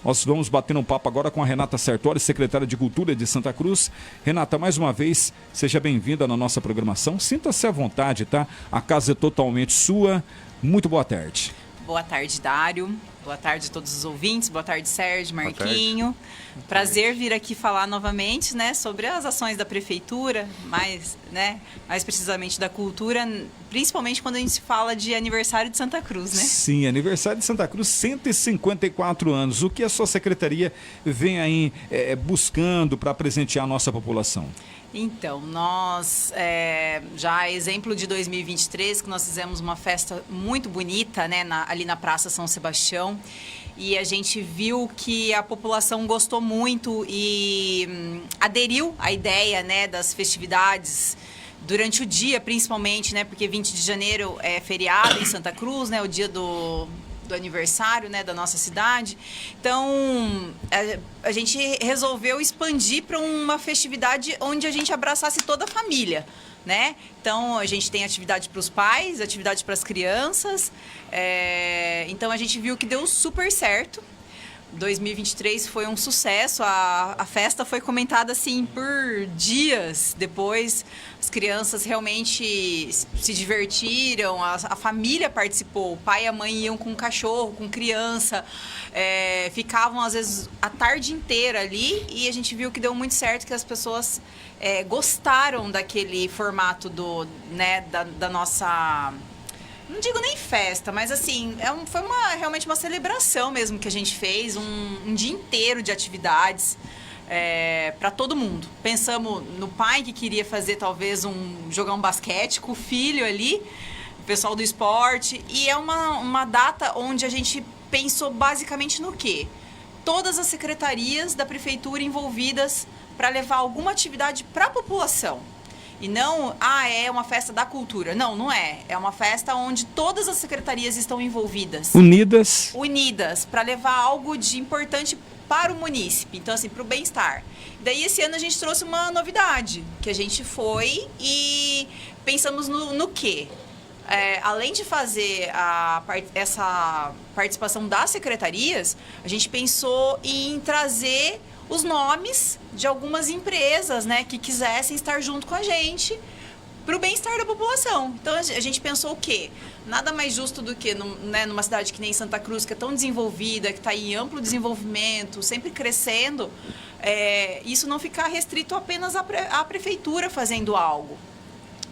Nós vamos bater um papo agora com a Renata Sertori, secretária de Cultura de Santa Cruz. Renata, mais uma vez, seja bem-vinda na nossa programação. Sinta-se à vontade, tá? A casa é totalmente sua. Muito boa tarde. Boa tarde, Dário. Boa tarde a todos os ouvintes. Boa tarde, Sérgio, Marquinho. Prazer vir aqui falar novamente, né, sobre as ações da prefeitura, mais precisamente da cultura, principalmente quando a gente fala de aniversário de Santa Cruz, né? Sim, aniversário de Santa Cruz, 154 anos. O que a sua secretaria vem aí buscando para presentear a nossa população? Então, nós, já exemplo de 2023, que nós fizemos uma festa muito bonita, né, ali na Praça São Sebastião, e a gente viu que a população gostou muito e aderiu à ideia, né, das festividades durante o dia, principalmente, né, porque 20 de janeiro é feriado em Santa Cruz, né, o dia do aniversário, né, da nossa cidade. Então, a gente resolveu expandir para uma festividade onde a gente abraçasse toda a família, né? Então, a gente tem atividade para os pais, atividade para as crianças. Então, a gente viu que deu super certo. 2023 foi um sucesso, a festa foi comentada assim por dias depois, as crianças realmente se divertiram, a família participou, o pai e a mãe iam com o cachorro, com criança, ficavam às vezes a tarde inteira ali e a gente viu que deu muito certo, que as pessoas gostaram daquele formato da nossa... Não digo nem festa, mas assim, foi realmente uma celebração mesmo que a gente fez, um dia inteiro de atividades para todo mundo. Pensamos no pai que queria fazer talvez jogar um basquete com o filho ali, o pessoal do esporte, e é uma data onde a gente pensou basicamente no quê? Todas as secretarias da prefeitura envolvidas para levar alguma atividade para a população. E não, é uma festa da cultura. Não, não é. É uma festa onde todas as secretarias estão envolvidas. Unidas. Unidas, para levar algo de importante para o munícipe. Então, assim, para o bem-estar. Daí, esse ano, a gente trouxe uma novidade, que a gente foi e pensamos no quê? Além de fazer essa participação das secretarias, a gente pensou em trazer os nomes de algumas empresas, né, que quisessem estar junto com a gente para o bem-estar da população. Então, a gente pensou o quê? Nada mais justo do que numa cidade que nem Santa Cruz, que é tão desenvolvida, que está em amplo desenvolvimento, sempre crescendo, isso não ficar restrito apenas à prefeitura fazendo algo.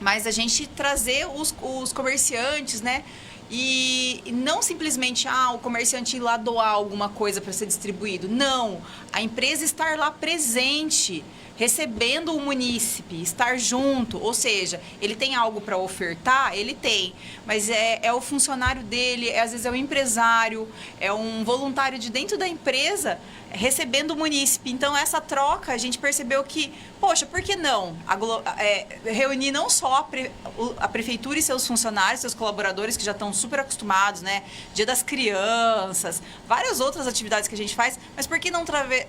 Mas a gente trazer os comerciantes, né? E não simplesmente o comerciante ir lá doar alguma coisa para ser distribuído. Não, a empresa estar lá presente, recebendo o munícipe, estar junto. Ou seja, ele tem algo para ofertar? Ele tem, mas é o funcionário dele, às vezes é o empresário, é um voluntário de dentro da empresa recebendo o munícipe. Então, essa troca, a gente percebeu que, poxa, por que não? Reunir não só a prefeitura e seus funcionários, seus colaboradores que já estão super acostumados, né? Dia das Crianças, várias outras atividades que a gente faz, mas por que não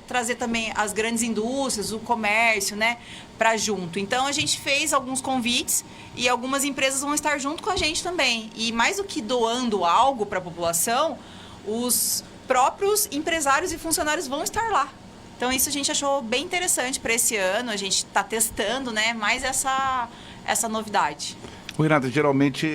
trazer também as grandes indústrias, o comércio, né? Para junto. Então, a gente fez alguns convites e algumas empresas vão estar junto com a gente também. E mais do que doando algo para a população, os próprios empresários e funcionários vão estar lá. Então, isso a gente achou bem interessante para esse ano. A gente está testando, né, mais essa novidade. Renata, geralmente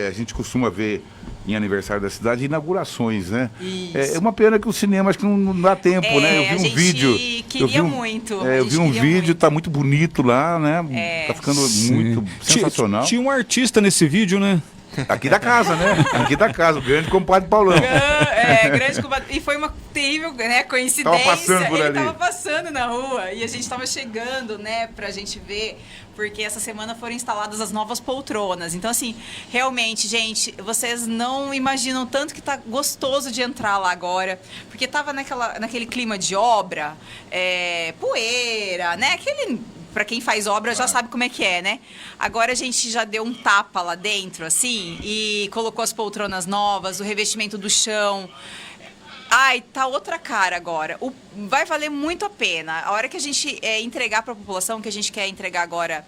a gente costuma ver em aniversário da cidade inaugurações, né? Isso. É uma pena que o cinema acho que não dá tempo, né? Eu vi um vídeo. Queria muito. Eu vi um vídeo, tá muito bonito lá, né? Tá ficando muito sensacional. Tinha um artista nesse vídeo, né? Aqui da casa, né? Aqui da casa, o grande compadre Paulão. Grande compadre. E foi uma terrível, né, coincidência. Tava passando por ali. Ele tava passando na rua e a gente tava chegando, né, pra gente ver, porque essa semana foram instaladas as novas poltronas. Então, assim, realmente, gente, vocês não imaginam tanto que tá gostoso de entrar lá agora, porque tava naquele clima de obra, poeira, né, para quem faz obra já sabe como é que é, né? Agora a gente já deu um tapa lá dentro, assim, e colocou as poltronas novas, o revestimento do chão. Ai, tá outra cara agora. Vai valer muito a pena. A hora que a gente entregar para a população, que a gente quer entregar agora,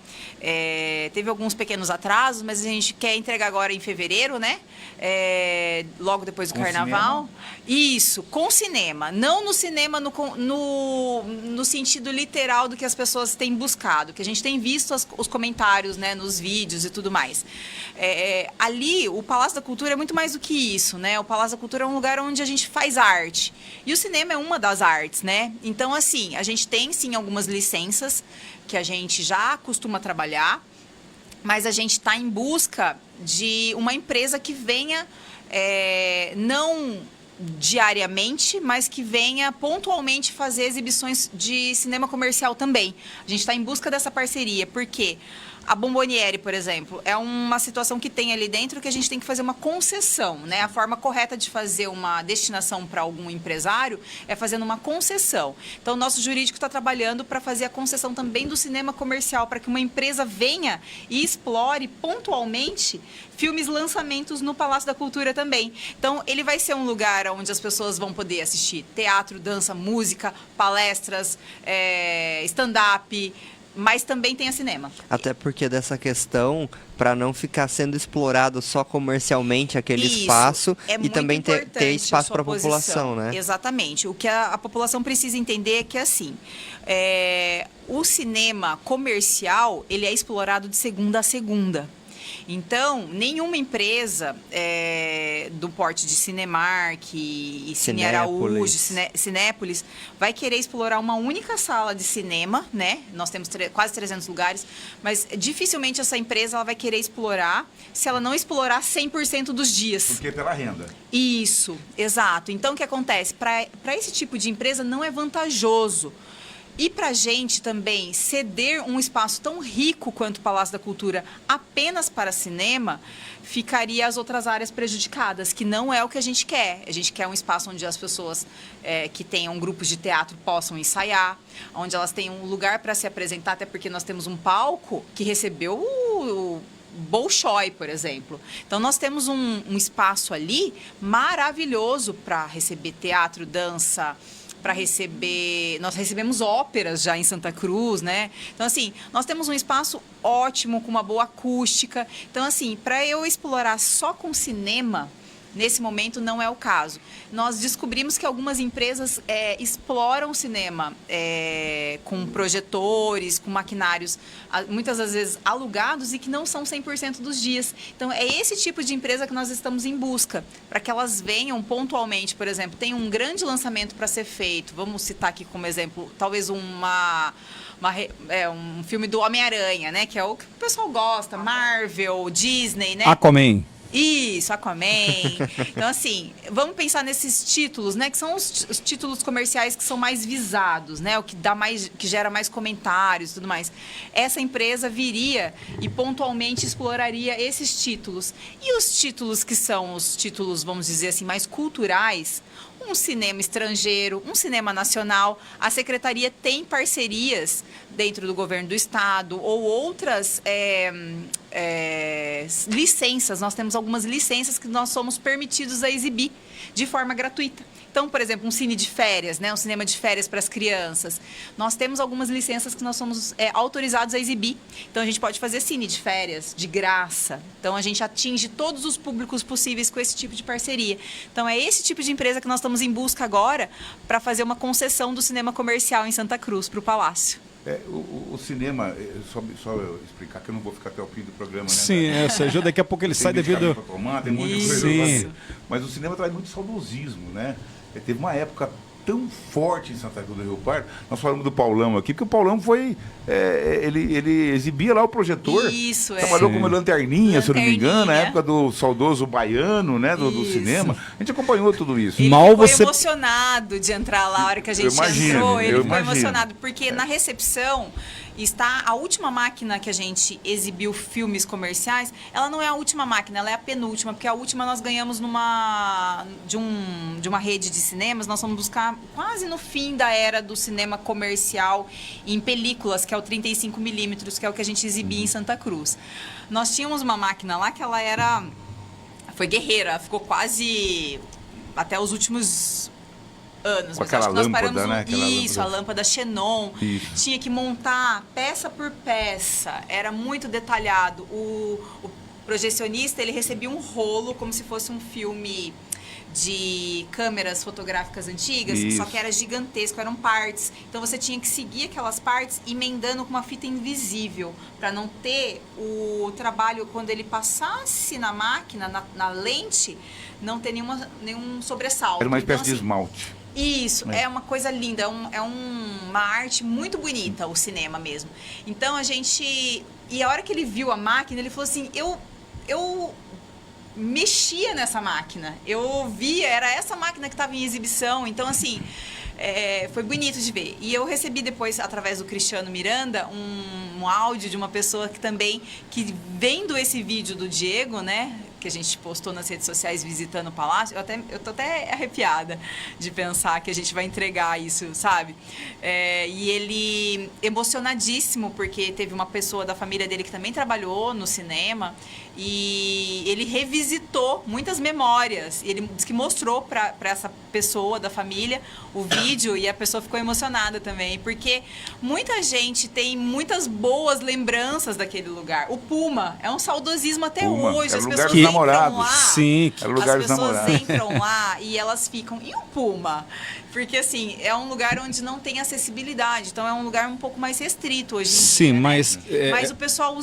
teve alguns pequenos atrasos, mas a gente quer entregar agora em fevereiro, né? Logo depois do Carnaval. Cinema? Isso, com cinema. Não no cinema no sentido literal do que as pessoas têm buscado, que a gente tem visto os comentários, né, nos vídeos e tudo mais. Ali, o Palácio da Cultura é muito mais do que isso, né? O Palácio da Cultura é um lugar onde a gente faz arte. E o cinema é uma das artes, né? Então, assim, a gente tem, sim, algumas licenças que a gente já costuma trabalhar, mas a gente está em busca de uma empresa que venha, não diariamente, mas que venha pontualmente fazer exibições de cinema comercial também. A gente está em busca dessa parceria, porque a Bomboniere, por exemplo, é uma situação que tem ali dentro que a gente tem que fazer uma concessão, né? A forma correta de fazer uma destinação para algum empresário é fazendo uma concessão. Então, o nosso jurídico está trabalhando para fazer a concessão também do cinema comercial, para que uma empresa venha e explore pontualmente filmes lançamentos no Palácio da Cultura também. Então, ele vai ser um lugar onde as pessoas vão poder assistir teatro, dança, música, palestras, stand-up, mas também tem a cinema. Até porque dessa questão, para não ficar sendo explorado só comercialmente aquele espaço e também ter espaço para a população, né? Exatamente. O que a população precisa entender é que, assim, o cinema comercial, ele é explorado de segunda a segunda. Então, nenhuma empresa do porte de Cinemark e Cine Araújo, Cinépolis, vai querer explorar uma única sala de cinema, né? Nós temos quase 300 lugares, mas dificilmente essa empresa ela vai querer explorar se ela não explorar 100% dos dias. Porque é pela renda. Isso, exato. Então, o que acontece? Para esse tipo de empresa não é vantajoso. E para a gente também ceder um espaço tão rico quanto o Palácio da Cultura apenas para cinema, ficaria as outras áreas prejudicadas, que não é o que a gente quer. A gente quer um espaço onde as pessoas que tenham grupos de teatro possam ensaiar, onde elas tenham um lugar para se apresentar, até porque nós temos um palco que recebeu o Bolshoi, por exemplo. Então, nós temos um espaço ali maravilhoso para receber teatro, dança, para receber... Nós recebemos óperas já em Santa Cruz, né? Então, assim, nós temos um espaço ótimo, com uma boa acústica. Então, assim, para eu explorar só com cinema, nesse momento não é o caso. Nós descobrimos que algumas empresas exploram o cinema com projetores, com maquinários, muitas das vezes alugados e que não são 100% dos dias. Então, é esse tipo de empresa que nós estamos em busca, para que elas venham pontualmente, por exemplo, tem um grande lançamento para ser feito, vamos citar aqui como exemplo, talvez um filme do Homem-Aranha, né? Que é o que o pessoal gosta, Marvel, Disney, né? Aquaman. Isso, Aquaman. Então, assim, vamos pensar nesses títulos, né? Que são os títulos comerciais que são mais visados, né? O que que gera mais comentários e tudo mais. Essa empresa viria e pontualmente exploraria esses títulos. E os títulos que são os títulos, vamos dizer assim, mais culturais, um cinema estrangeiro, um cinema nacional. A Secretaria tem parcerias dentro do governo do estado ou outras licenças. Nós temos algumas licenças que nós somos permitidos a exibir de forma gratuita. Então, por exemplo, um cine de férias, né? Um cinema de férias para as crianças. Nós temos algumas licenças que nós somos autorizados a exibir. Então, a gente pode fazer cine de férias, de graça. Então, a gente atinge todos os públicos possíveis com esse tipo de parceria. Então, é esse tipo de empresa que nós estamos em busca agora para fazer uma concessão do cinema comercial em Santa Cruz para o Palácio. O cinema, só eu explicar que eu não vou ficar até o fim do programa, né? Sim, Sérgio, daqui a pouco ele sai devido... Pra tomar, tem muita coisa pra fazer. Mas o cinema traz muito saudosismo, né? Teve uma época tão forte em Santa Cruz do Rio Pardo. Nós falamos do Paulão aqui, porque o Paulão foi... ele exibia lá o projetor. Isso, trabalhou como lanterninha, se eu não me engano, na época do saudoso baiano, né? Do cinema. A gente acompanhou tudo isso. Ele ficou emocionado de entrar lá, a hora que a gente entrou. Ele ficou emocionado, porque na recepção... está a última máquina que a gente exibiu filmes comerciais, ela não é a última máquina, ela é a penúltima, porque a última nós ganhamos de uma rede de cinemas, nós vamos buscar quase no fim da era do cinema comercial em películas, que é o 35mm, que é o que a gente exibia em Santa Cruz. Nós tínhamos uma máquina lá que ela foi guerreira, ficou quase até os últimos anos. Com mas aquela acho que nós lâmpada, paramos né? Aquela isso, lâmpada. a lâmpada Xenon. Isso. Tinha que montar peça por peça. Era muito detalhado. O projecionista, ele recebia um rolo, como se fosse um filme de câmeras fotográficas antigas, Isso. só que era gigantesco, eram partes. Então você tinha que seguir aquelas partes emendando com uma fita invisível, para não ter o trabalho quando ele passasse na máquina, na lente, não ter nenhum sobressalto. Era uma espécie então, de esmalte. Isso, é uma coisa linda, uma arte muito bonita, o cinema mesmo. Então a gente... E a hora que ele viu a máquina, ele falou assim, eu mexia nessa máquina. Eu via, era essa máquina que estava em exibição. Então, assim, foi bonito de ver. E eu recebi depois, através do Cristiano Miranda, um áudio de uma pessoa que vendo esse vídeo do Diego, né, que a gente postou nas redes sociais visitando o Palácio, eu tô até arrepiada de pensar que a gente vai entregar isso, sabe? E ele emocionadíssimo, porque teve uma pessoa da família dele que também trabalhou no cinema e ele revisitou muitas memórias. Ele disse que mostrou para essa pessoa da família o vídeo e a pessoa ficou emocionada também, porque muita gente tem muitas boas lembranças daquele lugar. O Puma é um saudosismo até Puma, hoje. era As lugar pessoas dos entram namorados. lá, Sim, era lugar as dos pessoas namorados. entram lá e elas ficam, e o Puma? Porque assim, é um lugar onde não tem acessibilidade, então é um lugar um pouco mais restrito hoje em sim, dia, né? mas... Mas o pessoal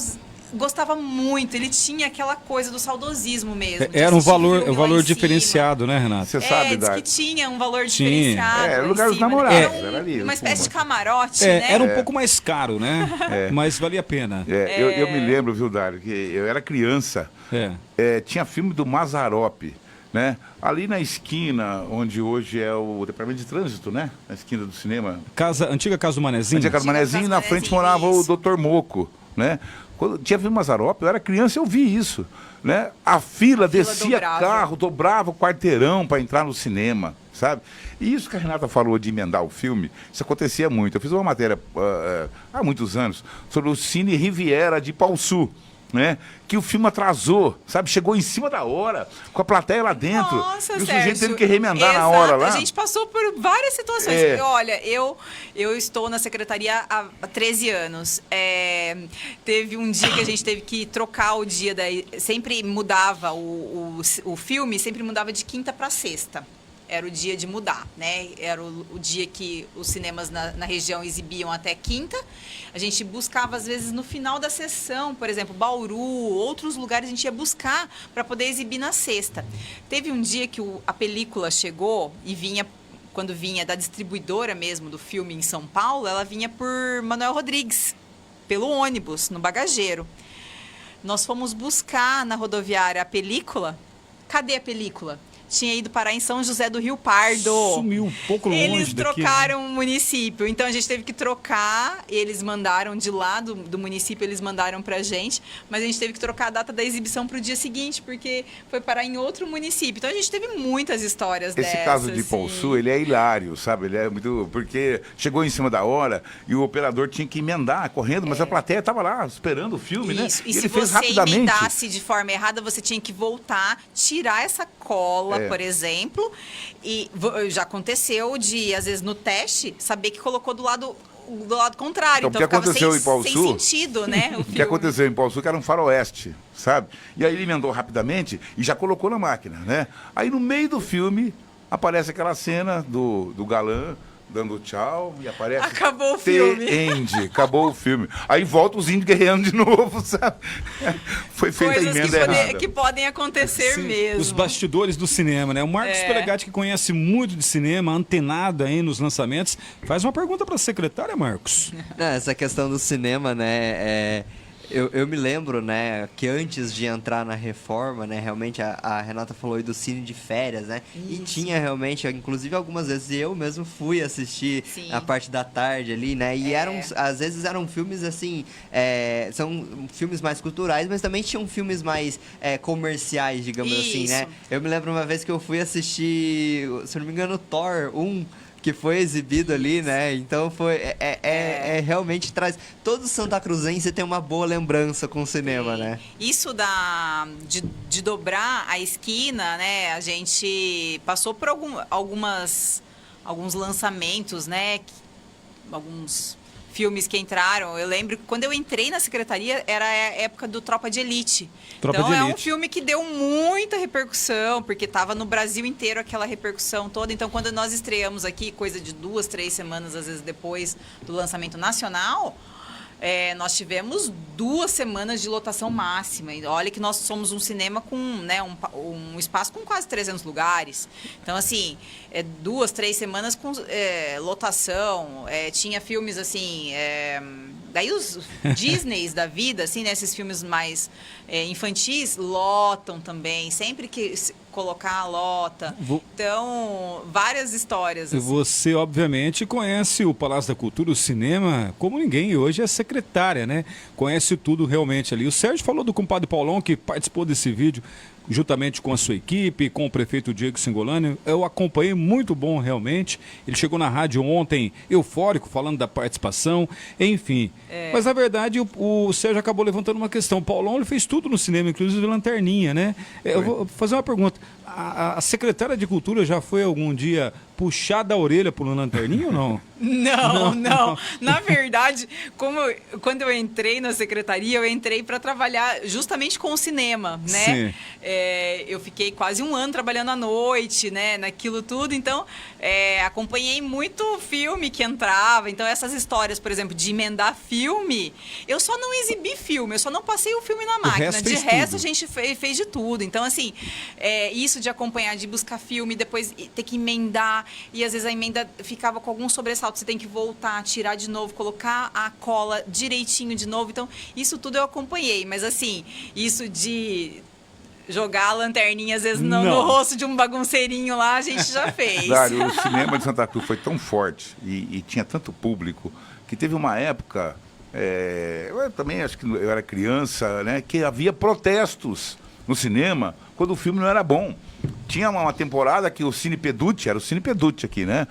gostava muito, ele tinha aquela coisa do saudosismo mesmo. de Era um assistir valor, filme um lá valor em cima. diferenciado, né, Renato? Você sabe, Diz que Dart? tinha um valor Tinha. diferenciado. Era lá o lugar em dos cima, né? namorados, Era era ali, uma o espécie de Puma. camarote, né? Era um pouco mais caro, né? Mas valia a pena. Eu me lembro, viu, Dário, que eu era criança, tinha filme do Mazzaropi, né? Ali na esquina, onde hoje é o Departamento de Trânsito, né? Na esquina do cinema. Antiga Casa do Manezinho? Antiga Casa do Manezinho, na frente morava o Dr. Moco, né? Quando tinha filme Mazzaropi, eu era criança e eu vi isso, né? A fila descia carro, dobrava o quarteirão para entrar no cinema, sabe? E isso que a Renata falou de emendar o filme, isso acontecia muito. Eu fiz uma matéria há muitos anos sobre o Cine Riviera de Ipauçu, né? Que o filme atrasou, sabe? Chegou em cima da hora, com a plateia lá dentro. Nossa, e o Sérgio, sujeito teve que remendar na hora lá. A gente passou por várias situações. Olha, eu estou na secretaria há 13 anos. Teve um dia que a gente teve que trocar o dia, sempre mudava o filme, sempre mudava de quinta para sexta. Era o dia de mudar, né? Era o dia que os cinemas na região exibiam até quinta. A gente buscava, às vezes, no final da sessão, por exemplo, Bauru, outros lugares a gente ia buscar para poder exibir na sexta. Teve um dia que a película chegou e quando vinha da distribuidora mesmo do filme em São Paulo, ela vinha por Manuel Rodrigues, pelo ônibus, no bagageiro. Nós fomos buscar na rodoviária a película. Cadê a película? Tinha ido parar em São José do Rio Pardo. Sumiu um pouco longe Eles daqui, trocaram o município, então a gente teve que trocar. Eles mandaram de lá do município, eles mandaram pra gente, mas a gente teve que trocar a data da exibição pro dia seguinte, porque foi parar em outro município. Então a gente teve muitas histórias dessas. Esse caso de Ipauçu, ele é hilário, sabe? Ele é muito... Porque chegou em cima da hora e o operador tinha que emendar correndo, mas a plateia estava lá esperando o filme, isso. né? E se ele fez você rapidamente. emendasse de forma errada, você tinha que voltar, tirar essa cola, por exemplo, e já aconteceu de, às vezes, no teste, saber que colocou do lado contrário. Então ficava sem sentido, né? O que aconteceu em Ipauçu, que era um faroeste, sabe? E aí ele emendou rapidamente e já colocou na máquina, né? Aí no meio do filme aparece aquela cena do galã dando tchau e aparece... Acabou o filme. Acabou o filme. Aí volta os índios guerreando de novo, sabe? Foi feita a emenda errada. Que podem acontecer mesmo. Os bastidores do cinema, né? O Marcos Pelegatti, que conhece muito de cinema, antenado aí nos lançamentos, faz uma pergunta para a secretária, Marcos. Essa questão do cinema, né? Eu me lembro, né, que antes de entrar na reforma, né, realmente a Renata falou aí do cine de férias, né? Isso. E tinha realmente, inclusive algumas vezes eu mesmo fui assistir a parte da tarde ali, né? E às vezes eram filmes assim, são filmes mais culturais, mas também tinham filmes mais comerciais, digamos assim, né? Eu me lembro uma vez que eu fui assistir, se não me engano, Thor 1, que foi exibido ali, né? Então realmente traz... Todo Santa Cruzense tem uma boa lembrança com o cinema, né? Isso de dobrar a esquina, né? A gente passou por algumas alguns lançamentos, né? Alguns filmes que entraram. Eu lembro que quando eu entrei na secretaria, era a época do Tropa de Elite. Tropa então de é um Elite. filme que deu muita repercussão, porque estava no Brasil inteiro aquela repercussão toda. Então, quando nós estreamos aqui, coisa de 2, 3 semanas, às vezes depois do lançamento nacional, nós tivemos 2 semanas de lotação máxima. E olha que nós somos um cinema com, né, um espaço com quase 300 lugares. Então, assim, 2, 3 semanas com lotação. Tinha filmes, assim... daí os Disneys da vida, assim, né, esses filmes mais infantis, lotam também. Sempre que colocar, lota. Então, várias histórias. Assim. Você, obviamente, conhece o Palácio da Cultura, o cinema, como ninguém. E hoje é secretária, né? Conhece tudo realmente ali. O Sérgio falou do compadre Paulão, que participou desse vídeo juntamente com a sua equipe, com o prefeito Diego Singolani. Eu acompanhei, muito bom realmente. Ele chegou na rádio ontem eufórico, falando da participação, enfim. Mas, na verdade, o Sérgio acabou levantando uma questão. O Paulão, ele fez tudo no cinema, inclusive Lanterninha, né? Eu vou fazer uma pergunta. A secretária de Cultura já foi algum dia puxada a orelha por um Lanterninha ou não? Não. Na verdade, quando eu entrei na secretaria, eu entrei para trabalhar justamente com o cinema, né? Sim. Eu fiquei quase 1 ano trabalhando à noite, né? Naquilo tudo. Então, acompanhei muito filme que entrava. Então, essas histórias, por exemplo, de emendar filme, eu só não exibi filme, eu só não passei o filme na máquina. De resto, a gente fez de tudo. Então, assim, isso de acompanhar, de buscar filme, depois ter que emendar, e às vezes a emenda ficava com algum sobressalto, você tem que voltar, tirar de novo, colocar a cola direitinho de novo. Então, isso tudo eu acompanhei. Mas, assim, isso de jogar a lanterninha, às vezes, no rosto de um bagunceirinho lá, a gente já fez. Dário, o cinema de Santa Cruz foi tão forte e tinha tanto público que teve uma época, eu também acho que eu era criança, né, que havia protestos no cinema quando o filme não era bom. Tinha uma temporada que o Cine Peducci, era o Cine Peducci aqui, né?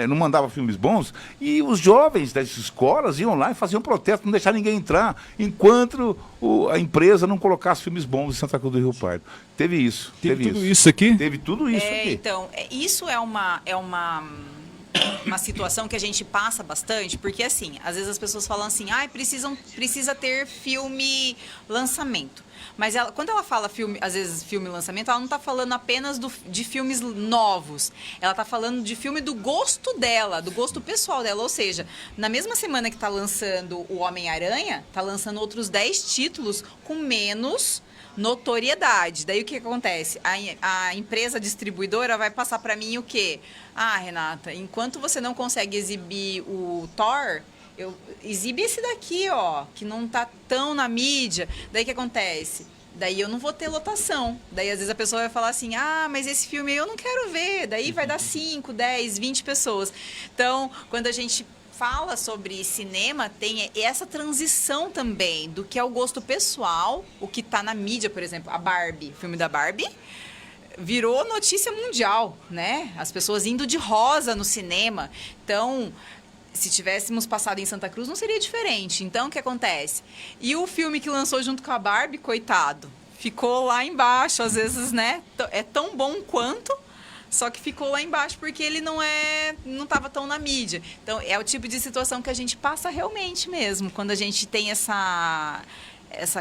Não mandava filmes bons. E os jovens das escolas iam lá e faziam protesto, não deixar ninguém entrar, enquanto a empresa não colocasse filmes bons em Santa Cruz do Rio Pardo. Teve isso. Teve tudo isso aqui? Teve tudo isso aqui. Então, isso é uma situação que a gente passa bastante, porque assim, às vezes as pessoas falam assim, precisa ter filme lançamento. Mas quando ela fala filme, às vezes filme lançamento, ela não está falando apenas de filmes novos. Ela está falando de filme do gosto dela, do gosto pessoal dela. Ou seja, na mesma semana que está lançando o Homem-Aranha, está lançando outros 10 títulos com menos notoriedade. Daí o que acontece? A empresa distribuidora vai passar para mim o quê? Renata, enquanto você não consegue exibir o Thor, exibe esse daqui, ó, que não tá tão na mídia. Daí o que acontece? Daí eu não vou ter lotação. Daí às vezes a pessoa vai falar assim, mas esse filme eu não quero ver. Daí vai dar 5, 10, 20 pessoas. Então, quando a gente fala sobre cinema, tem essa transição também do que é o gosto pessoal, o que tá na mídia, por exemplo, a Barbie, o filme da Barbie, virou notícia mundial, né? As pessoas indo de rosa no cinema. Então, se tivéssemos passado em Santa Cruz, não seria diferente. Então, o que acontece? E o filme que lançou junto com a Barbie, coitado, ficou lá embaixo, às vezes, né? É tão bom quanto, só que ficou lá embaixo porque ele não estava tão na mídia. Então, é o tipo de situação que a gente passa realmente mesmo, quando a gente tem essa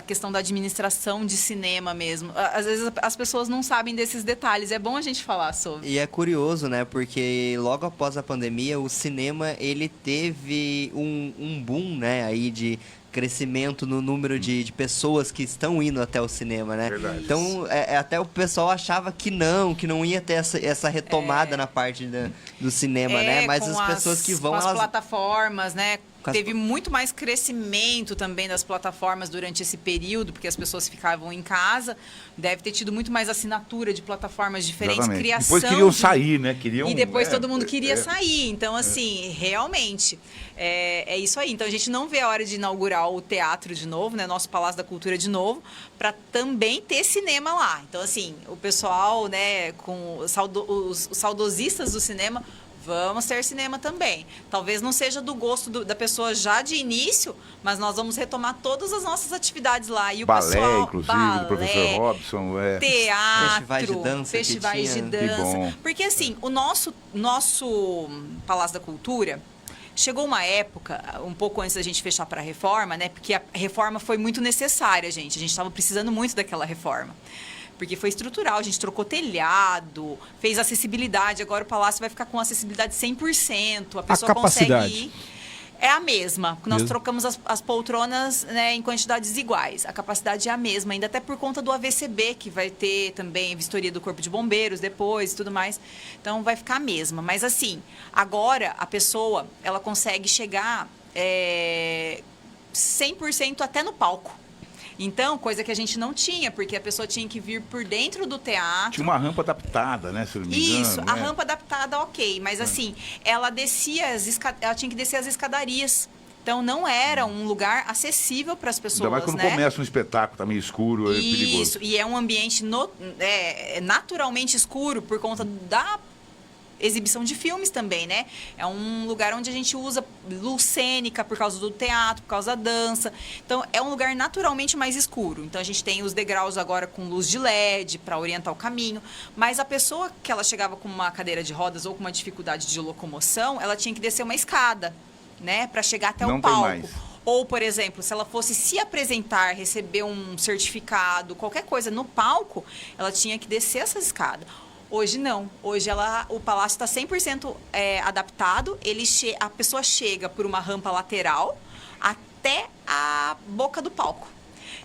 questão da administração de cinema mesmo. Às vezes as pessoas não sabem desses detalhes. É bom a gente falar sobre. E é curioso, né? Porque logo após a pandemia, o cinema, ele teve um boom, né? Aí de crescimento no número de pessoas que estão indo até o cinema, né? Verdade. Então, até o pessoal achava que não ia ter essa retomada na parte do cinema, né? Mas as pessoas que vão... Com as plataformas, né? Teve muito mais crescimento também das plataformas durante esse período, porque as pessoas ficavam em casa. Deve ter tido muito mais assinatura de plataformas diferentes, Exatamente. criação. Depois queriam sair, né? E depois todo mundo queria sair. Então, assim, realmente, é isso aí. Então, a gente não vê a hora de inaugurar o teatro de novo, né? Nosso Palácio da Cultura de novo, para também ter cinema lá. Então, assim, o pessoal, né, com os saudosistas do cinema Vamos ter cinema também. Talvez não seja do gosto da pessoa já de início, mas nós vamos retomar todas as nossas atividades lá. E o Balé, pessoal, inclusive, do professor Robson. Teatro, festivais de dança. de dança. Que bom. Porque assim, o nosso Palácio da Cultura chegou uma época, um pouco antes da gente fechar para a reforma, né? Porque a reforma foi muito necessária, gente. A gente estava precisando muito daquela reforma. Porque foi estrutural, a gente trocou telhado, fez acessibilidade. Agora o palácio vai ficar com acessibilidade 100%. A pessoa capacidade? consegue ir. É a mesma. Nós Mesmo? trocamos as poltronas, né, em quantidades iguais. A capacidade é a mesma, ainda até por conta do AVCB, que vai ter também vistoria do Corpo de Bombeiros depois e tudo mais. Então vai ficar a mesma. Mas assim, agora a pessoa ela consegue chegar 100% até no palco. Então, coisa que a gente não tinha, porque a pessoa tinha que vir por dentro do teatro. Tinha uma rampa adaptada, né? Se eu não me engano. Isso, a né? rampa adaptada, ok. Mas assim, ela ela tinha que descer as escadarias. Então, não era um lugar acessível para as pessoas, Ainda mais quando né? começa um espetáculo, tá meio escuro, é perigoso. Isso, e é um ambiente naturalmente escuro por conta da exibição de filmes também, né? É um lugar onde a gente usa luz cênica por causa do teatro, por causa da dança. Então, é um lugar naturalmente mais escuro. Então, a gente tem os degraus agora com luz de LED para orientar o caminho. Mas a pessoa que ela chegava com uma cadeira de rodas ou com uma dificuldade de locomoção, ela tinha que descer uma escada, né? Para chegar até Não o tem palco. mais. Ou, por exemplo, se ela fosse se apresentar, receber um certificado, qualquer coisa no palco, ela tinha que descer essa escada. Hoje não. Hoje o palácio está 100% adaptado. A pessoa chega por uma rampa lateral até a boca do palco.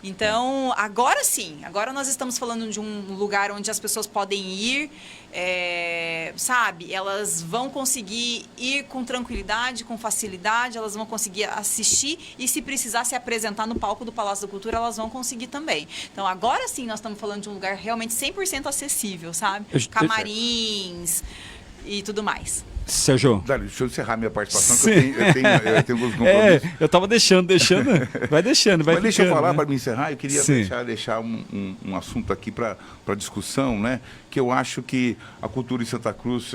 Então, agora sim. Agora nós estamos falando de um lugar onde as pessoas podem ir, sabe? Elas vão conseguir ir com tranquilidade, com facilidade. Elas vão conseguir assistir e, se precisar se apresentar no palco do Palácio da Cultura, elas vão conseguir também. Então, agora sim nós estamos falando de um lugar realmente 100% acessível, sabe? Camarins e tudo mais. Sérgio. Dário, deixa eu encerrar minha participação, Sim. que eu tenho alguns compromissos. Eu tava deixando. Vai deixando, vai Mas deixa eu ficando, falar né? para me encerrar, eu queria Sim. deixar um assunto aqui para discussão, né? Que eu acho que a cultura em Santa Cruz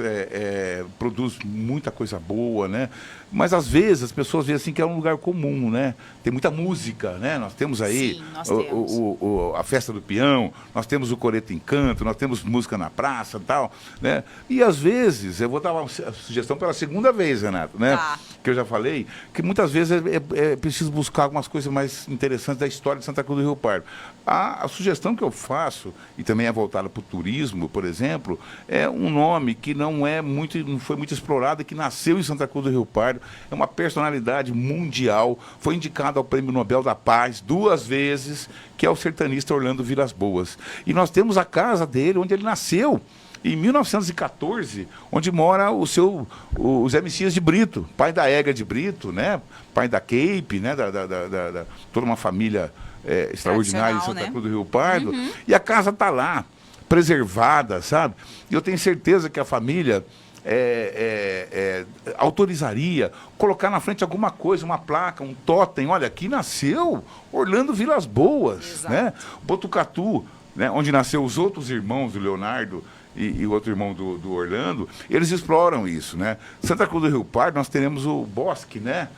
produz muita coisa boa, né? Mas às vezes as pessoas veem assim que é um lugar comum, né? Tem muita música, né? Nós temos aí Sim, nós temos. a Festa do Peão, nós temos o Coreto Encanto, nós temos música na praça e tal, né? E às vezes, eu vou dar uma sugestão pela segunda vez, Renato, né? Tá. Que eu já falei, que muitas vezes é preciso buscar algumas coisas mais interessantes da história de Santa Cruz do Rio Pardo. A sugestão que eu faço, e também é voltada para o turismo, por exemplo, é um nome que não foi muito explorado e que nasceu em Santa Cruz do Rio Pardo. É uma personalidade mundial, foi indicado ao Prêmio Nobel da Paz 2 vezes, que é o sertanista Orlando Vilas Boas. E nós temos a casa dele, onde ele nasceu, em 1914, onde mora o Zé Messias de Brito, pai da Ega de Brito, né? Pai da Cape, né? Toda uma família extraordinária em Santa né? Cruz do Rio Pardo. E a casa está lá, preservada, sabe? E eu tenho certeza que a família autorizaria colocar na frente alguma coisa, uma placa, um totem. Olha, aqui nasceu Orlando Vilas Boas, Exato. né? Botucatu, né? Onde nasceu os outros irmãos do Leonardo e o outro irmão do Orlando, eles exploram isso, né? Santa Cruz do Rio Pardo, nós teremos o Bosque, né?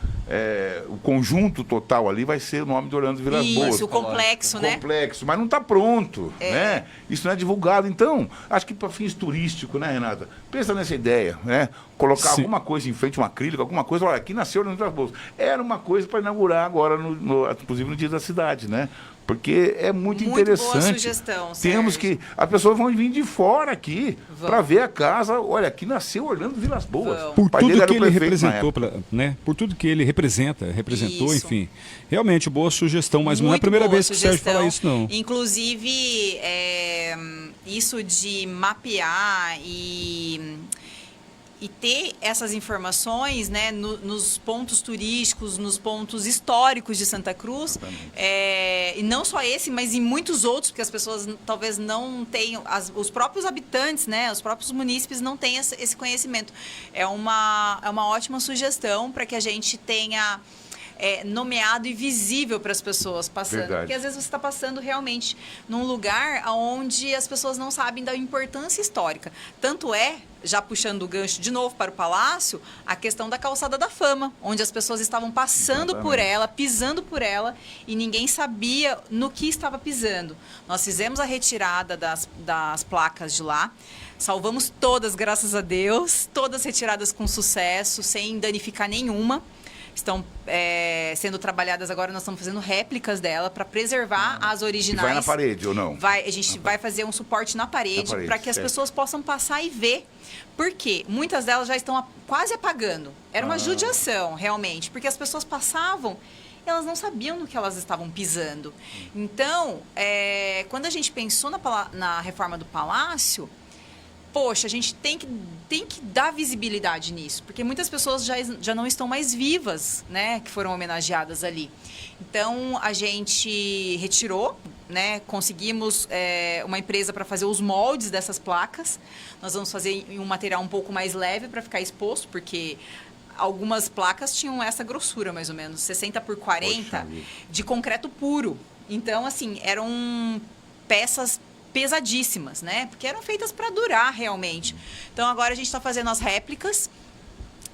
O conjunto total ali vai ser o nome do Orlando Vilas Boas. Isso, o complexo, né? Complexo, mas não está pronto, né? Isso não é divulgado. Então, acho que para fins turísticos, né, Renata? Pensa nessa ideia, né? Colocar Sim. alguma coisa em frente, um acrílico, alguma coisa. Olha, aqui nasceu o Orlando Vilas Boas. Era uma coisa para inaugurar agora, inclusive no Dia da Cidade, né? Porque é muito interessante. Boa sugestão, Temos Sérgio. que... As pessoas vão vir de fora aqui Vão. para ver a casa. Olha, aqui nasceu Orlando Vilas Boas. Vão. O Por pai tudo dele era que o ele prefeito na representou, né? Por tudo que ele representou, Isso. enfim. Realmente, boa sugestão, mas não é a Muito primeira boa vez que o Sérgio sugestão. fala isso, não. Inclusive, isso de mapear e ter essas informações, né, nos pontos turísticos, nos pontos históricos de Santa Cruz, e não só esse, mas em muitos outros, porque as pessoas talvez não tenham, os próprios habitantes, né, os próprios munícipes não têm esse conhecimento. É uma ótima sugestão para que a gente tenha nomeado e visível para as pessoas passando. Verdade. Porque às vezes você está passando realmente num lugar onde as pessoas não sabem da importância histórica. Tanto é, já puxando o gancho de novo para o Palácio, a questão da Calçada da Fama, onde as pessoas estavam passando por ela, pisando por ela, e ninguém sabia no que estava pisando. Nós fizemos a retirada das placas de lá, salvamos todas, graças a Deus, todas retiradas com sucesso, sem danificar nenhuma. Estão sendo trabalhadas agora, nós estamos fazendo réplicas dela para preservar as originais. E vai na parede ou não? A gente vai fazer um suporte na parede para que as pessoas possam passar e ver. Por quê? Muitas delas já estão quase apagando. Era uma judiação, realmente, porque as pessoas passavam, elas não sabiam no que elas estavam pisando. Então, quando a gente pensou na reforma do Palácio, poxa, a gente tem que dar visibilidade nisso, porque muitas pessoas já não estão mais vivas, né, que foram homenageadas ali. Então, a gente retirou, né, conseguimos uma empresa para fazer os moldes dessas placas. Nós vamos fazer em um material um pouco mais leve para ficar exposto, porque algumas placas tinham essa grossura, mais ou menos, 60 por 40, de concreto puro. Então, assim, eram peças pesadíssimas, né? Porque eram feitas para durar realmente. Então agora a gente está fazendo as réplicas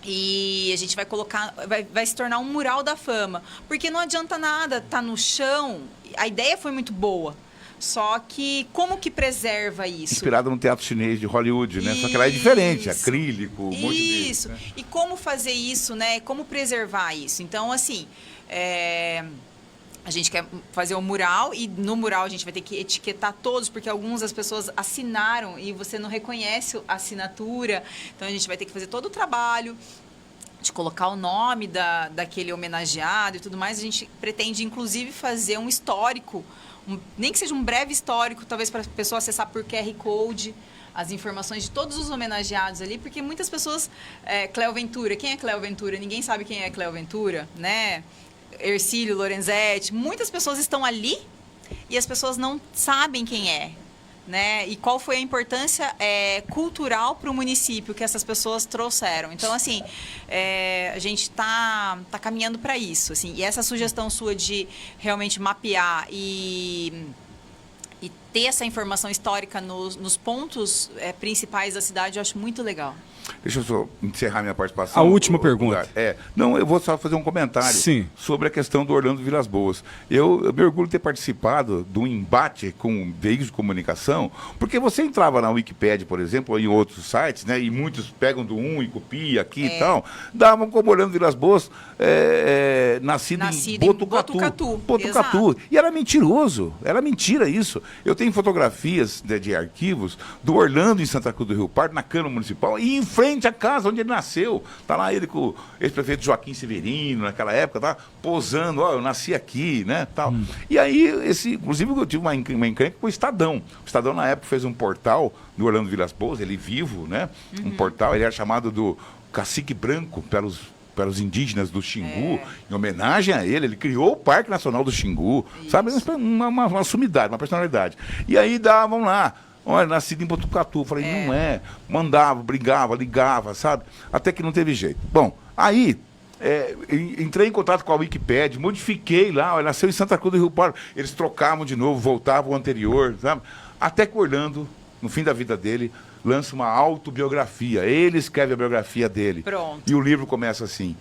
e a gente vai colocar, vai se tornar um mural da fama, porque não adianta nada estar no chão. A ideia foi muito boa, só que como que preserva isso? Inspirado no teatro chinês de Hollywood, né? Só que lá é diferente, acrílico, um monte de isso. né? E como fazer isso, né? Como preservar isso? Então, assim, a gente quer fazer um mural e no mural a gente vai ter que etiquetar todos, porque algumas das pessoas assinaram e você não reconhece a assinatura. Então, a gente vai ter que fazer todo o trabalho de colocar o nome daquele homenageado e tudo mais. A gente pretende, inclusive, fazer um histórico, nem que seja um breve histórico, talvez para a pessoa acessar por QR Code as informações de todos os homenageados ali, porque muitas pessoas... Cléo Ventura, quem é Cléo Ventura? Ninguém sabe quem é Cléo Ventura, né? Ercílio, Lorenzetti, muitas pessoas estão ali e as pessoas não sabem quem é, né? E qual foi a importância cultural para o município que essas pessoas trouxeram. Então, assim, a gente tá caminhando para isso, assim. E essa sugestão sua de realmente mapear e ter essa informação histórica nos pontos principais da cidade, eu acho muito legal. Deixa eu só encerrar minha participação. A última pergunta. Não, eu vou só fazer um comentário sobre a questão do Orlando Vilas Boas. Eu me orgulho de ter participado do embate com veículos de comunicação, porque você entrava na Wikipédia, por exemplo, ou em outros sites, né, e muitos pegam do e copia aqui e tal, davam como Orlando Vilas Boas nascido em Botucatu. E era mentiroso, era mentira isso. Eu tenho fotografias de arquivos do Orlando em Santa Cruz do Rio Pardo, na Câmara Municipal, e em frente à casa onde ele nasceu. Tá lá ele com o ex-prefeito Joaquim Severino, naquela época, tá posando, eu nasci aqui, né, tal. E aí, inclusive, eu tive uma encrenca com o Estadão. O Estadão, na época, fez um portal do Orlando Vilas Boas, ele vivo, né, um portal, ele era chamado do Cacique Branco, pelos indígenas do Xingu, em homenagem a ele criou o Parque Nacional do Xingu, sabe, uma sumidade, uma personalidade. E aí davam lá, olha, nascido em Botucatu. Falei, não é. Mandava, brigava, ligava, sabe? Até que não teve jeito. Bom, aí entrei em contato com a Wikipédia, modifiquei lá, olha, nasceu em Santa Cruz do Rio Pardo. Eles trocavam de novo, voltavam ao anterior, sabe? Até que Orlando, no fim da vida dele, lança uma autobiografia. Ele escreve a biografia dele. Pronto. E o livro começa assim: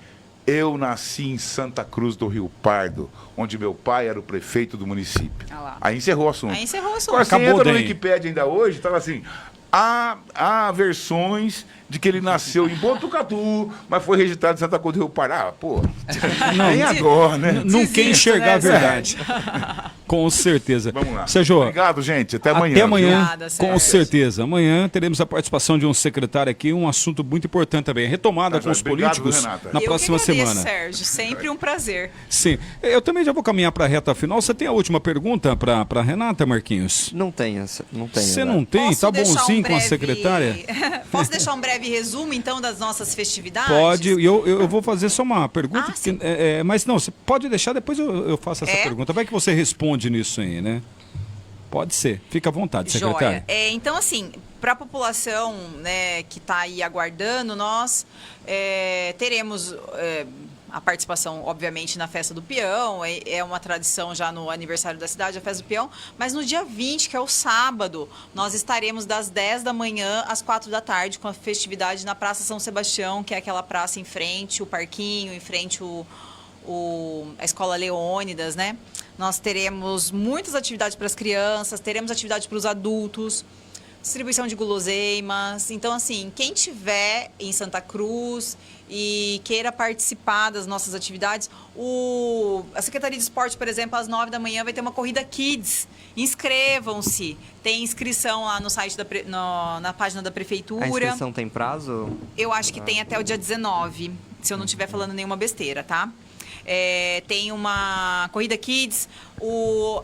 eu nasci em Santa Cruz do Rio Pardo, onde meu pai era o prefeito do município. Aí encerrou o assunto. Agora, você entra no Wikipédia ainda hoje, estava assim, há versões de que ele nasceu em Botucatu, mas foi registrado em Santa Cruz do Rio Pardo. Pô, nem agora, né? Não quer enxergar a verdade. Com certeza. Vamos lá. Sérgio, obrigado, gente. Até amanhã. Até amanhã, Obrigada, com certeza. Amanhã teremos a participação de um secretário aqui, um assunto muito importante também. Retomada com os políticos na próxima semana. Sérgio, sempre um prazer. Sim. Eu também já vou caminhar para a reta final. Você tem a última pergunta para Renata, Marquinhos? Não tenho. Você não tem? Tá bonzinho com a secretária? Posso deixar um breve resumo, então, das nossas festividades? Pode. Eu vou fazer só uma pergunta. Mas não, você pode deixar, depois eu faço essa pergunta. Vai que você responde nisso aí, né? Pode ser. Fica à vontade, secretária. Então, assim, para a população, né, que está aí aguardando, nós teremos a participação, obviamente, na Festa do Peão, é uma tradição já no aniversário da cidade, a Festa do Peão, mas no dia 20, que é o sábado, nós estaremos das 10 da manhã às 4 da tarde com a festividade na Praça São Sebastião, que é aquela praça em frente, o parquinho, em frente a Escola Leônidas, né? Nós teremos muitas atividades para as crianças, teremos atividade para os adultos, distribuição de guloseimas. Então, assim, quem tiver em Santa Cruz e queira participar das nossas atividades, a Secretaria de Esporte, por exemplo, às 9 da manhã vai ter uma corrida Kids. Inscrevam-se. Tem inscrição lá no site na página da Prefeitura. A inscrição tem prazo? Eu acho que tem até o dia 19, se eu não estiver falando nenhuma besteira, tá? Tem uma corrida Kids,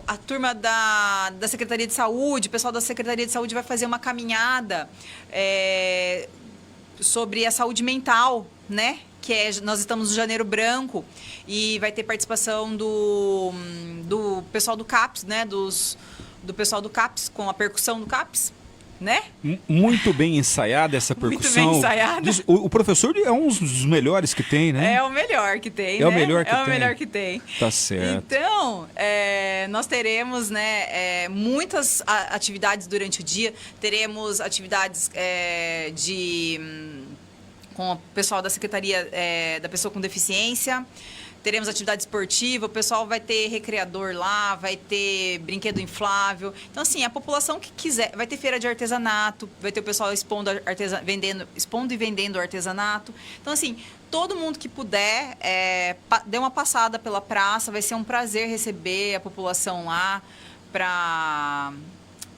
a turma da Secretaria de Saúde, o pessoal da Secretaria de Saúde vai fazer uma caminhada sobre a saúde mental, né? Nós estamos no Janeiro Branco e vai ter participação do pessoal do CAPS, né? Do pessoal do CAPS, com a percussão do CAPS. Né? Muito bem ensaiada essa percussão. Muito bem ensaiada. O professor é um dos melhores que tem, né? É o melhor que tem, o melhor que tem. É o melhor que tem. Tá certo. Então, nós teremos, né, muitas atividades durante o dia. Teremos atividades com o pessoal da Secretaria da Pessoa com Deficiência. Teremos atividade esportiva, o pessoal vai ter recreador lá, vai ter brinquedo inflável. Então, assim, a população que quiser... Vai ter feira de artesanato, vai ter o pessoal expondo e vendendo artesanato. Então, assim, todo mundo que puder, dê uma passada pela praça. Vai ser um prazer receber a população lá para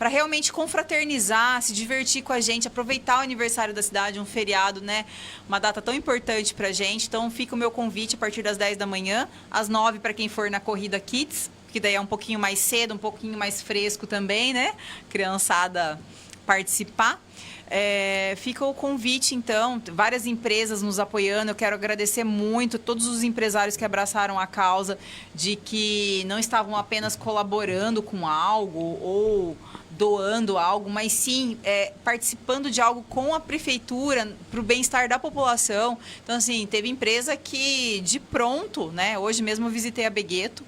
realmente confraternizar, se divertir com a gente, aproveitar o aniversário da cidade, um feriado, né? Uma data tão importante pra gente. Então, fica o meu convite a partir das 10 da manhã, às 9 para quem for na Corrida Kids, que daí é um pouquinho mais cedo, um pouquinho mais fresco também, né? Criançada participar. Fica o convite, então, várias empresas nos apoiando. Eu quero agradecer muito todos os empresários que abraçaram a causa, de que não estavam apenas colaborando com algo ou doando algo, mas sim participando de algo com a prefeitura para o bem-estar da população. Então, assim, teve empresa que de pronto, né? Hoje mesmo eu visitei a Begueto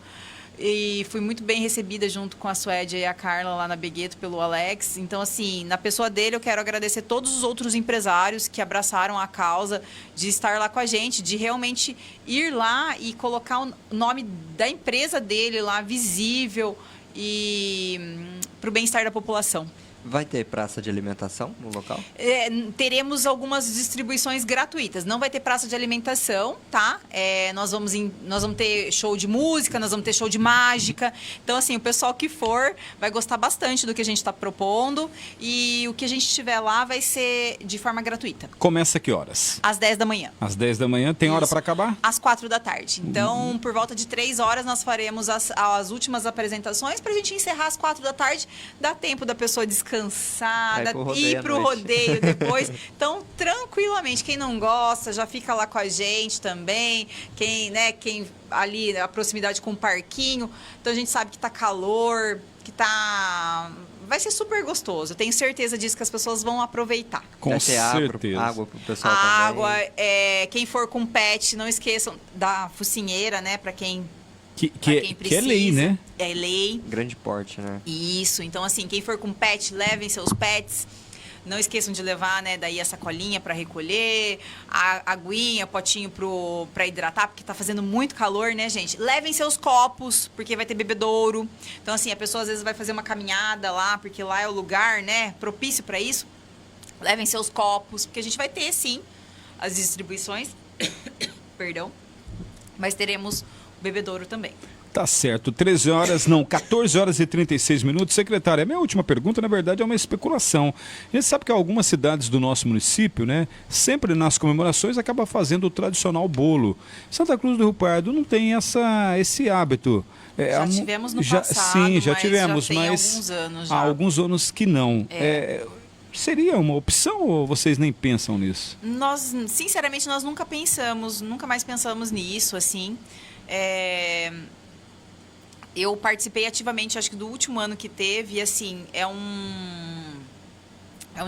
e fui muito bem recebida junto com a Suédia e a Carla lá na Begueto pelo Alex. Então, assim, na pessoa dele eu quero agradecer todos os outros empresários que abraçaram a causa de estar lá com a gente, de realmente ir lá e colocar o nome da empresa dele lá visível e para o bem-estar da população. Vai ter praça de alimentação no local? Teremos algumas distribuições gratuitas. Não vai ter praça de alimentação, tá? Nós vamos ter show de música, nós vamos ter show de mágica. Então, assim, o pessoal que for vai gostar bastante do que a gente está propondo. E o que a gente tiver lá vai ser de forma gratuita. Começa que horas? Às 10 da manhã. Às 10 da manhã. Tem hora para acabar? Às 4 da tarde. Então, por volta de 3 horas, nós faremos as últimas apresentações para a gente encerrar às 4 da tarde. Dá tempo da pessoa descansada, ir pro rodeio depois. Então, tranquilamente, quem não gosta, já fica lá com a gente também. Quem ali, a proximidade com o parquinho. Então, a gente sabe que tá calor, vai ser super gostoso. Eu tenho certeza disso, que as pessoas vão aproveitar. Com certeza. Água pro pessoal água, também. Quem for com pet, não esqueçam da focinheira, né, para quem... Que é lei, né? É lei. Grande porte, né? Isso. Então, assim, quem for com pet, levem seus pets. Não esqueçam de levar, né, daí a sacolinha para recolher, a aguinha, potinho para hidratar, porque tá fazendo muito calor, né, gente? Levem seus copos, porque vai ter bebedouro. Então, assim, a pessoa às vezes vai fazer uma caminhada lá, porque lá é o lugar, né, propício para isso. Levem seus copos, porque a gente vai ter, sim, as distribuições. Perdão. Mas teremos bebedouro também. Tá certo, 14 horas e 36 minutos. Secretária, a minha última pergunta, na verdade, é uma especulação. A gente sabe que algumas cidades do nosso município, né, sempre nas comemorações, acaba fazendo o tradicional bolo. Santa Cruz do Rio Pardo não tem esse hábito. Já tivemos no passado, sim, já tivemos, já tem mas alguns anos já. há alguns anos que não. Seria uma opção ou vocês nem pensam nisso? Nós, sinceramente, nós nunca mais pensamos nisso, assim. Eu participei ativamente, acho que do último ano que teve, e assim, é um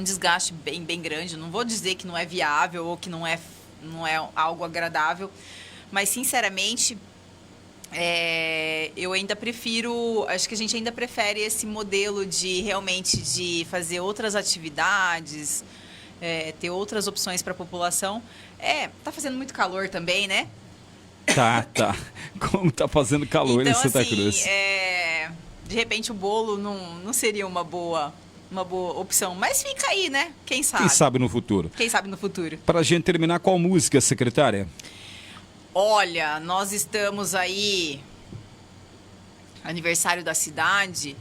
desgaste bem grande. Não vou dizer que não é viável ou que não é algo agradável, Mas, sinceramente, eu ainda prefiro, acho que a gente ainda prefere esse modelo de realmente de fazer outras atividades, ter outras opções para a população. Tá fazendo muito calor também, né? Tá. Como tá fazendo calor então, em Santa assim, Cruz. De repente o bolo não seria uma boa opção. Mas fica aí, né? Quem sabe? Quem sabe no futuro. Quem sabe no futuro. Para a gente terminar, qual música, secretária? Olha, nós estamos aí, aniversário da cidade,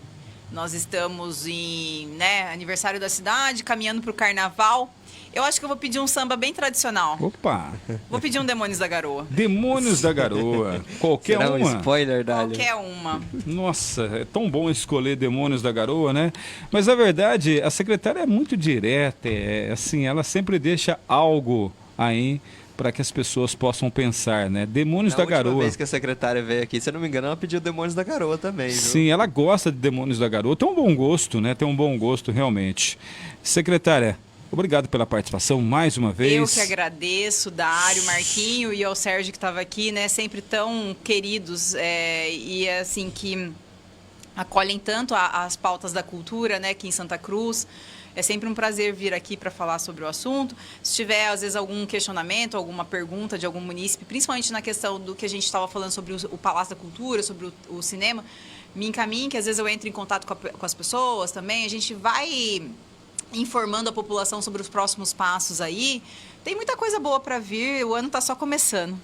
nós estamos em, aniversário da cidade, caminhando para o carnaval. Eu acho que eu vou pedir um samba bem tradicional. Opa! Vou pedir um Demônios da Garoa. Demônios da Garoa. Qualquer Será uma. um spoiler, Dália? Qualquer uma. Nossa, é tão bom escolher Demônios da Garoa, né? Mas, na verdade, a secretária é muito direta. Assim, ela sempre deixa algo aí para que as pessoas possam pensar, né? Demônios da Na última Garoa. vez que a secretária veio aqui, se eu não me engano, ela pediu Demônios da Garoa também, viu? Sim, ela gosta de Demônios da Garoa. Tem um bom gosto, né? Tem um bom gosto, realmente. Secretária, obrigado pela participação mais uma vez. Eu que agradeço, Dário, Marquinho e ao Sérgio que estava aqui, né? Sempre tão queridos e assim que acolhem tanto as pautas da cultura, né? Aqui em Santa Cruz. É sempre um prazer vir aqui para falar sobre o assunto. Se tiver, às vezes, algum questionamento, alguma pergunta de algum munícipe, principalmente na questão do que a gente estava falando sobre o Palácio da Cultura, sobre o cinema, me encaminhe, que às vezes eu entro em contato com as pessoas também. A gente vai informando a população sobre os próximos passos aí. Tem muita coisa boa para vir, o ano está só começando.